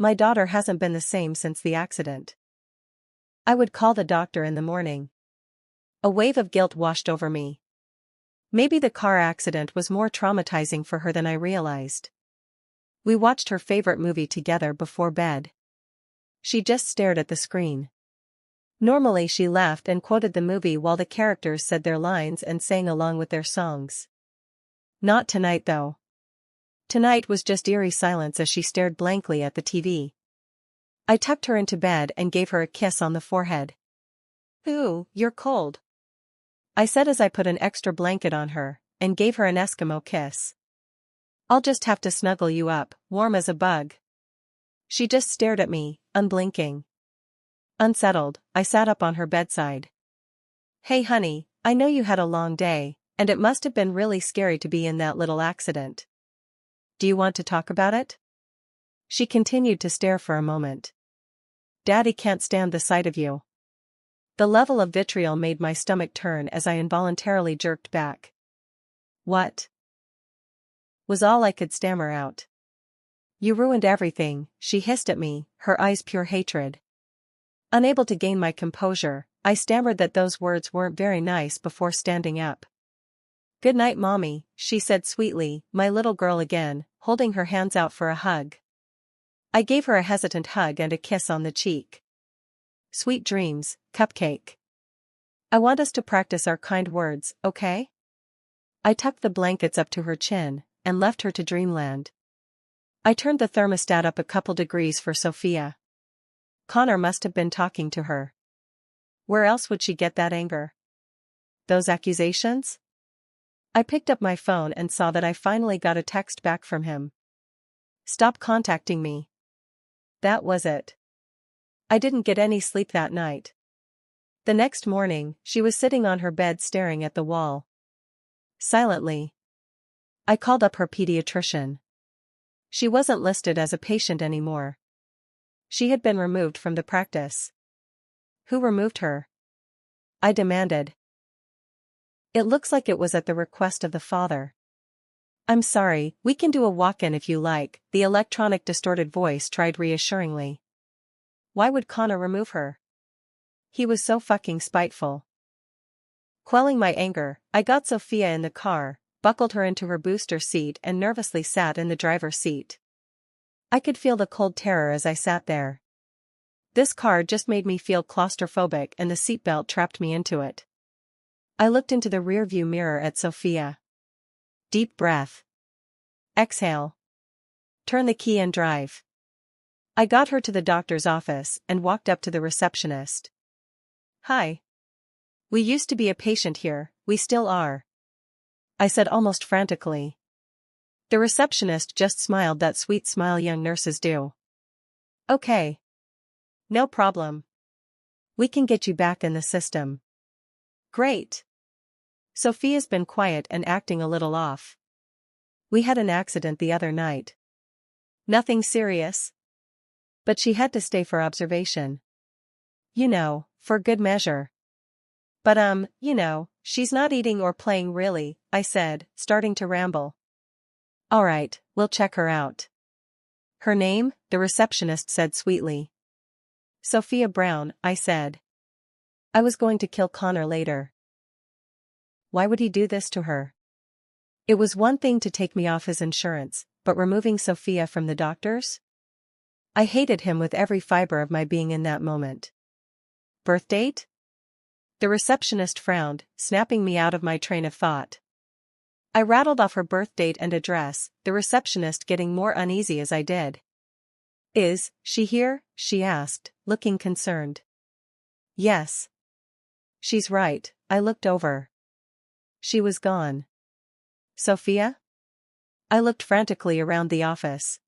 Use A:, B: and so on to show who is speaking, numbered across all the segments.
A: My daughter hasn't been the same since the accident. I would call the doctor in the morning. A wave of guilt washed over me. Maybe the car accident was more traumatizing for her than I realized. We watched her favorite movie together before bed. She just stared at the screen. Normally she laughed and quoted the movie while the characters said their lines and sang along with their songs. Not tonight though. Tonight was just eerie silence as she stared blankly at the TV. I tucked her into bed and gave her a kiss on the forehead. "Ooh, you're cold," I said as I put an extra blanket on her, and gave her an Eskimo kiss. "I'll just have to snuggle you up, warm as a bug." She just stared at me, unblinking. Unsettled, I sat up on her bedside. "Hey honey, I know you had a long day, and it must have been really scary to be in that little accident. Do you want to talk about it?" She continued to stare for a moment. "Daddy can't stand the sight of you." The level of vitriol made my stomach turn as I involuntarily jerked back. "What?" was all I could stammer out. "You ruined everything," she hissed at me, her eyes pure hatred. Unable to gain my composure, I stammered that those words weren't very nice before standing up. "Good night, Mommy," she said sweetly, my little girl again, holding her hands out for a hug. I gave her a hesitant hug and a kiss on the cheek. "Sweet dreams, Cupcake. I want us to practice our kind words, okay?" I tucked the blankets up to her chin, and left her to dreamland. I turned the thermostat up a couple degrees for Sophia. Connor must have been talking to her. Where else would she get that anger? Those accusations? I picked up my phone and saw that I finally got a text back from him. "Stop contacting me." That was it. I didn't get any sleep that night. The next morning, she was sitting on her bed staring at the wall. Silently. I called up her pediatrician. She wasn't listed as a patient anymore. She had been removed from the practice. Who removed her? I demanded. It looks like it was at the request of the father. "I'm sorry, we can do a walk-in if you like," the electronic distorted voice tried reassuringly. Why would Connor remove her? He was so fucking spiteful. Quelling my anger, I got Sophia in the car, buckled her into her booster seat and nervously sat in the driver's seat. I could feel the cold terror as I sat there. This car just made me feel claustrophobic and the seatbelt trapped me into it. I looked into the rearview mirror at Sophia. Deep breath. Exhale. Turn the key and drive. I got her to the doctor's office and walked up to the receptionist. "Hi. We used to be a patient here, we still are," I said almost frantically. The receptionist just smiled that sweet smile young nurses do. "Okay. No problem. We can get you back in the system." "Great." Sophia's been quiet and acting a little off. "We had an accident the other night." "Nothing serious?" But she had to stay for observation. You know, for good measure. But she's not eating or playing really," I said, starting to ramble. "All right, we'll check her out." "Her name?" the receptionist said sweetly. "Sophia Brown," I said. I was going to kill Connor later. Why would he do this to her? It was one thing to take me off his insurance, but removing Sophia from the doctor's? I hated him with every fiber of my being in that moment. Birth date? The receptionist frowned, snapping me out of my train of thought. I rattled off her birth date and address, the receptionist getting more uneasy as I did. "Is she here?" she asked, looking concerned. "Yes." "She's right," I looked over. She was gone. "Sophia?" I looked frantically around the office.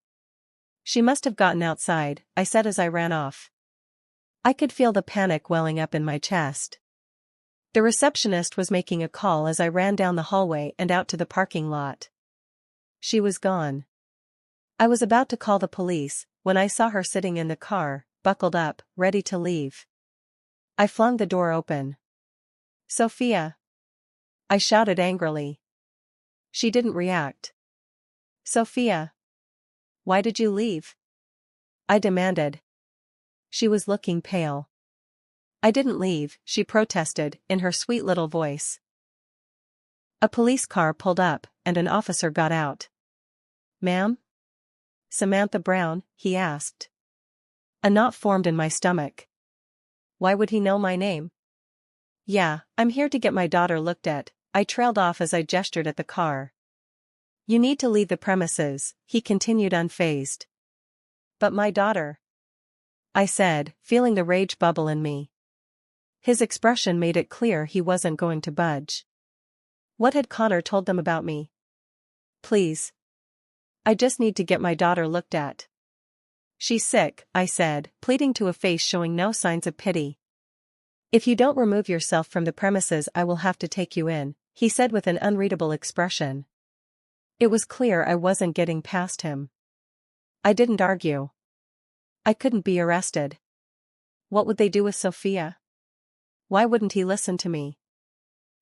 A: "She must have gotten outside," I said as I ran off. I could feel the panic welling up in my chest. The receptionist was making a call as I ran down the hallway and out to the parking lot. She was gone. I was about to call the police, when I saw her sitting in the car, buckled up, ready to leave. I flung the door open. "Sophia!" I shouted angrily. She didn't react. "Sophia! Why did you leave?" I demanded. She was looking pale. I didn't leave, she protested, in her sweet little voice. A police car pulled up, and an officer got out. "Ma'am?" "Samantha Brown?" he asked. A knot formed in my stomach. Why would he know my name? "Yeah, I'm here to get my daughter looked at," I trailed off as I gestured at the car. "You need to leave the premises," he continued unfazed. "But my daughter," I said, feeling the rage bubble in me. His expression made it clear he wasn't going to budge. What had Connor told them about me? "Please. I just need to get my daughter looked at." "She's sick," I said, pleading to a face showing no signs of pity. "If you don't remove yourself from the premises, I will have to take you in," he said with an unreadable expression. It was clear I wasn't getting past him. I didn't argue. I couldn't be arrested. What would they do with Sophia? Why wouldn't he listen to me?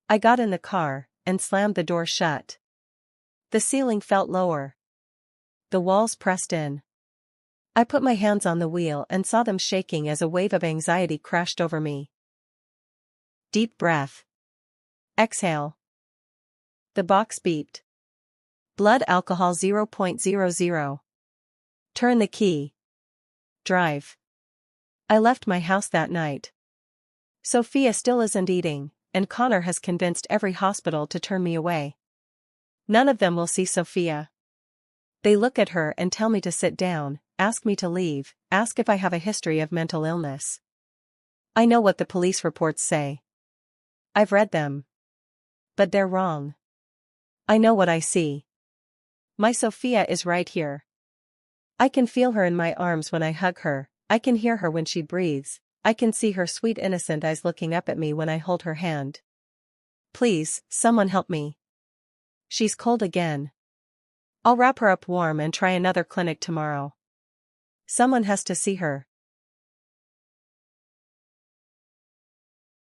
A: I got in the car, and slammed the door shut. The ceiling felt lower. The walls pressed in. I put my hands on the wheel and saw them shaking as a wave of anxiety crashed over me. Deep breath. Exhale. The box beeped. Blood alcohol 0.00. Turn the key. Drive. I left my house that night. Sophia still isn't eating, and Connor has convinced every hospital to turn me away. None of them will see Sophia. They look at her and tell me to sit down, ask me to leave, ask if I have a history of mental illness. I know what the police reports say. I've read them. But they're wrong. I know what I see. My Sophia is right here. I can feel her in my arms when I hug her, I can hear her when she breathes, I can see her sweet innocent eyes looking up at me when I hold her hand. Please, someone help me. She's cold again. I'll wrap her up warm and try another clinic tomorrow. Someone has to see her.